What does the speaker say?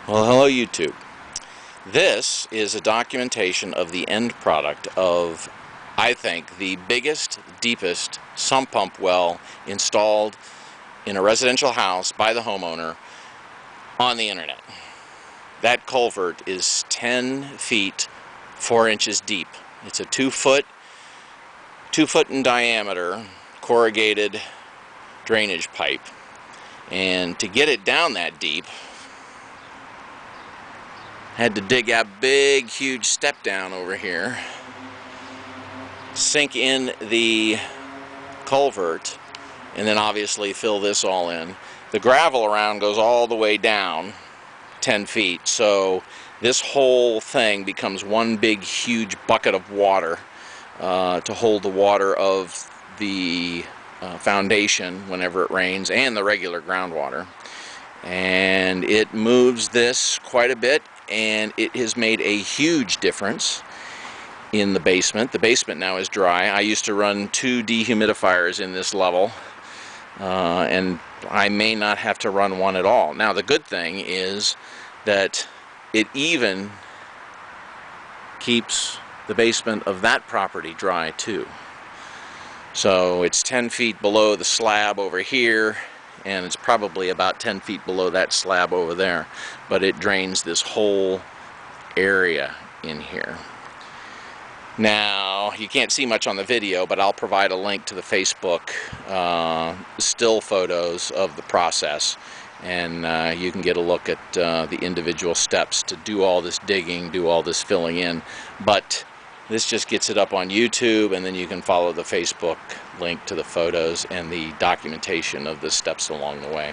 Well, hello YouTube. This is a documentation of the end product of, I think, the biggest, deepest sump pump well installed in a residential house by the homeowner on the internet. That culvert is 10 feet 4 inches deep. It's a 2 foot in diameter corrugated drainage pipe, and to get it down that deep had to dig a big huge step down over here, sink in the culvert, and then obviously fill this all in. The gravel around goes all the way down 10 feet, so this whole thing becomes one big huge bucket of water to hold the water of the foundation whenever it rains, and the regular groundwater. And it moves this quite a bit, and it has made a huge difference in the basement. The basement now is dry. I used to run 2 dehumidifiers in this level, and I may not have to run one at all. Now the good thing is that it even keeps the basement of that property dry too. So it's 10 feet below the slab over here, and it's probably about 10 feet below that slab over there, but it drains this whole area in here. Now, you can't see much on the video, but I'll provide a link to the Facebook still photos of the process, and you can get a look at the individual steps to do all this digging, do all this filling in. But this just gets it up on YouTube, and then you can follow the Facebook link to the photos and the documentation of the steps along the way.